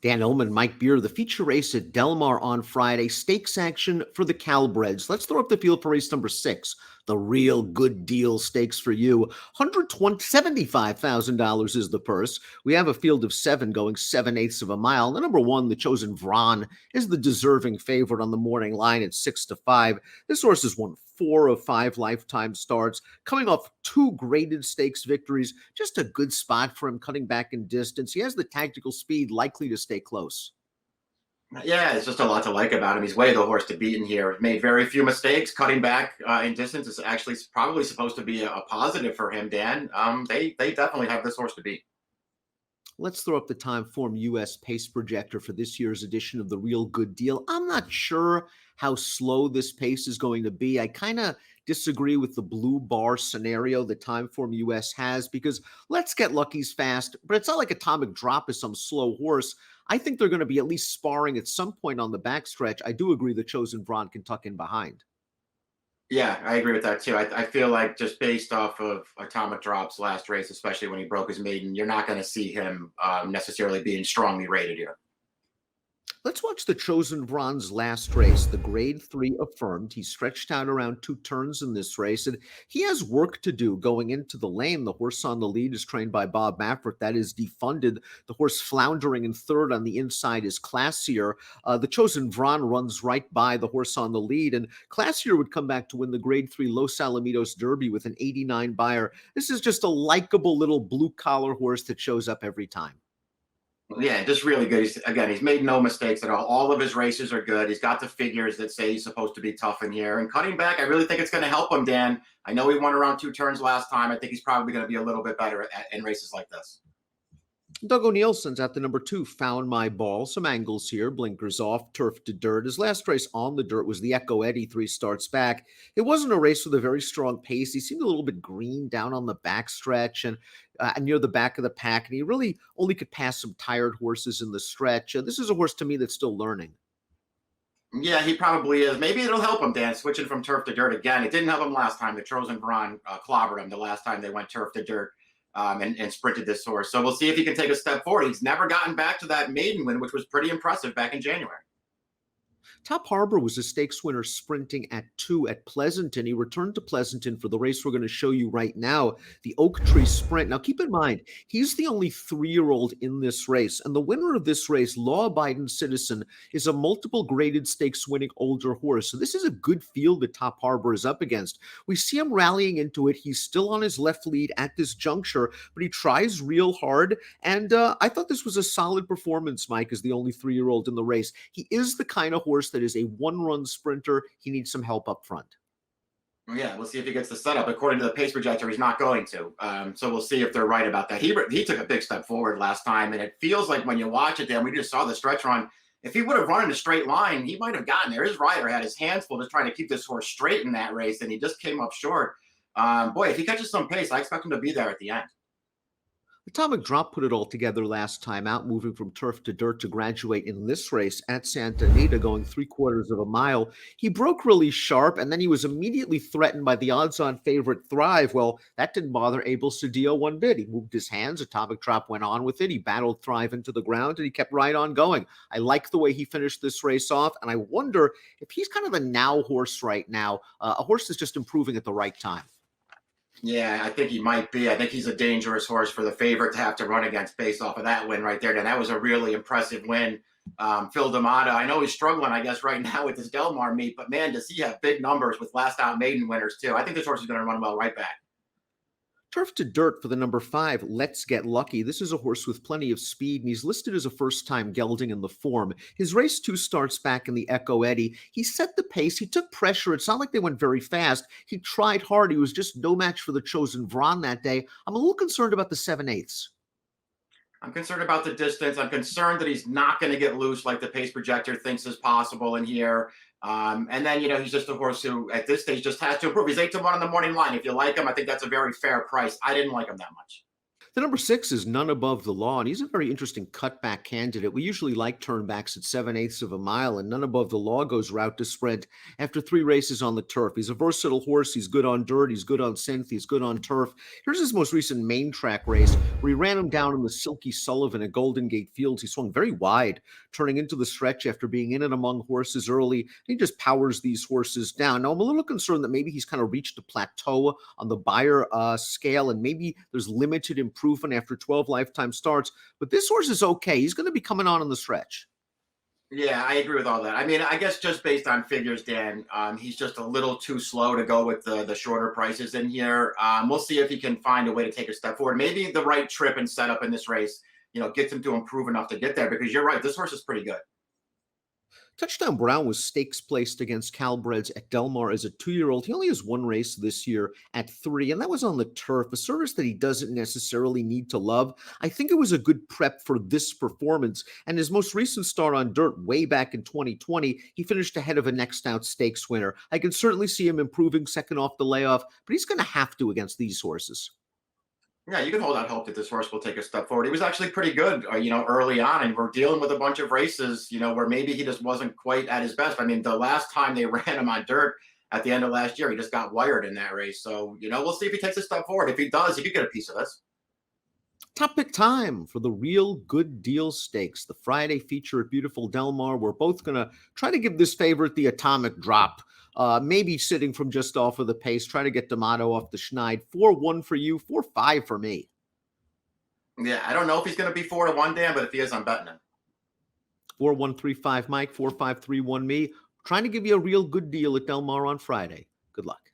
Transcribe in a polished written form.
Dan Illman, Mike Beer, the feature race at Del Mar on Friday. Stakes action for the Calbreds. Let's throw up the field for race number 6. The real good deal stakes for you. $175,000 is the purse. We have a field of 7 going 7/8 of a mile. The number 1, the chosen Vron, is the deserving favorite on the morning line at 6-5. This horse has won 4 of 5 lifetime starts, coming off 2 graded stakes victories. Just a good spot for him, cutting back in distance. He has the tactical speed, likely to stay close. Yeah, it's just a lot to like about him. He's way the horse to beat in here. Made very few mistakes. Cutting back in distance is actually probably supposed to be a positive for him, Dan. They definitely have this horse to beat. Let's throw up the Time Form US pace projector for this year's edition of the Real Good Deal. I'm not sure how slow this pace is going to be. I kind of disagree with the blue bar scenario that Time Form US has, because Let's Get Lucky's fast, but it's not like Atomic Drop is some slow horse. I think they're going to be at least sparring at some point on the backstretch. I do agree the chosen Vron can tuck in behind. Yeah, I agree with that too. I feel like just based off of Atomic Drop's last race, especially when he broke his maiden, you're not going to see him necessarily being strongly rated here. Let's watch the chosen Vron's last race, the grade 3 affirmed. He stretched out around 2 turns in this race, and he has work to do going into the lane. The horse on the lead is trained by Bob Mafferth. That is defunded. The horse floundering in third on the inside is Classier. The chosen Vron runs right by the horse on the lead, and Classier would come back to win the grade 3 Los Alamitos Derby with an 89 buyer. This is just a likable little blue-collar horse that shows up every time. Yeah, just really good. He's made no mistakes at all. All of his races are good. He's got the figures that say he's supposed to be tough in here. And cutting back, I really think it's going to help him, Dan. I know he won around 2 turns last time. I think he's probably going to be a little bit better in races like this. Doug O'Neilson's at the number 2, Found My Ball. Some angles here, blinkers off, turf to dirt. His last race on the dirt was the Echo Eddie 3 starts back. It wasn't a race with a very strong pace. He seemed a little bit green down on the backstretch and near the back of the pack, and he really only could pass some tired horses in the stretch. This is a horse to me that's still learning. Yeah, he probably is. Maybe it'll help him, Dan, switching from turf to dirt again. It didn't help him last time. The chosen Vron clobbered him the last time they went turf to dirt. And sprinted this horse. So we'll see if he can take a step forward. He's never gotten back to that maiden win, which was pretty impressive back in January. Top Harbor was a stakes winner sprinting at 2 at Pleasanton. He returned to Pleasanton for the race we're going to show you right now, the Oak Tree Sprint. Now, keep in mind, he's the only 3-year-old in this race, and the winner of this race, Law-Abiding Citizen, is a multiple graded stakes winning older horse. So this is a good field that Top Harbor is up against. We see him rallying into it. He's still on his left lead at this juncture, but he tries real hard, and I thought this was a solid performance, Mike, as the only 3-year-old in the race. He is the kind of horse that is a one-run sprinter. He needs some help up front. Yeah, we'll see if he gets the setup. According to the pace projector, he's not going to. So we'll see if they're right about that. He took a big step forward last time, and it feels like when you watch it, Dan, we just saw the stretch run. If he would have run in a straight line, he might have gotten there. His rider had his hands full just trying to keep this horse straight in that race, and he just came up short. Boy, if he catches some pace, I expect him to be there at the end. Atomic Drop put it all together last time out, moving from turf to dirt to graduate in this race at Santa Anita, going 3/4 of a mile. He broke really sharp, and then he was immediately threatened by the odds-on favorite Thrive. Well, that didn't bother Abel Cedillo one bit. He moved his hands. Atomic Drop went on with it. He battled Thrive into the ground, and he kept right on going. I like the way he finished this race off, and I wonder if he's kind of a now horse right now, a horse that's just improving at the right time. Yeah, I think he might be. I think he's a dangerous horse for the favorite to have to run against based off of that win right there. And that was a really impressive win. Phil D'Amata, I know he's struggling, I guess, right now with this Del Mar meet, but man, does he have big numbers with last out maiden winners too. I think this horse is going to run well right back. Turf to dirt for the number 5, Let's Get Lucky. This is a horse with plenty of speed, and he's listed as a first-time gelding in the form. His race 2 starts back in the Echo Eddie. He set the pace. He took pressure. It's not like they went very fast. He tried hard. He was just no match for the chosen Vron that day. I'm a little concerned about the 7/8. I'm concerned about the distance. I'm concerned that he's not going to get loose like the pace projector thinks is possible in here. And then, he's just a horse who at this stage just has to improve. He's 8-1 on the morning line. If you like him, I think that's a very fair price. I didn't like him that much. The number 6 is None Above the Law, and he's a very interesting cutback candidate. We usually like turnbacks at 7/8 of a mile, and None Above the Law goes route to sprint after 3 races on the turf. He's a versatile horse. He's good on dirt. He's good on synth. He's good on turf. Here's his most recent main track race where he ran him down in the Silky Sullivan at Golden Gate Fields. He swung very wide, turning into the stretch after being in and among horses early. He just powers these horses down. Now, I'm a little concerned that maybe he's kind of reached a plateau on the Beyer scale, and maybe there's limited improvement after 12 lifetime starts. But this horse is okay. He's going to be coming on in the stretch. Yeah, I agree with all that. I mean, I guess just based on figures, Dan, he's just a little too slow to go with the shorter prices in here. We'll see if he can find a way to take a step forward. Maybe the right trip and setup in this race, gets him to improve enough to get there. Because you're right, this horse is pretty good. Touchdown Brown was stakes placed against Calbreds at Del Mar as a 2-year-old. He only has one race this year at 3, and that was on the turf, a service that he doesn't necessarily need to love. I think it was a good prep for this performance, and his most recent start on dirt way back in 2020, he finished ahead of a next out stakes winner. I can certainly see him improving second off the layoff, but he's going to have to against these horses. Yeah, you can hold out hope that this horse will take a step forward. He was actually pretty good, early on, and we're dealing with a bunch of races, where maybe he just wasn't quite at his best. I mean, the last time they ran him on dirt at the end of last year, he just got wired in that race. So, we'll see if he takes a step forward. If he does, he could get a piece of this. Top pick time for the Real Good Deal Stakes, the Friday feature at beautiful Del Mar. We're both going to try to give this favorite the atomic drop. Maybe sitting from just off of the pace, try to get D'Amato off the schneid. 4-1 for you, 4-5 for me. Yeah, I don't know if he's going to be 4-1, Dan, but if he is, I'm betting him. 4-1-3-5 Mike, 4-5-3-1 me. Trying to give you a real good deal at Del Mar on Friday. Good luck.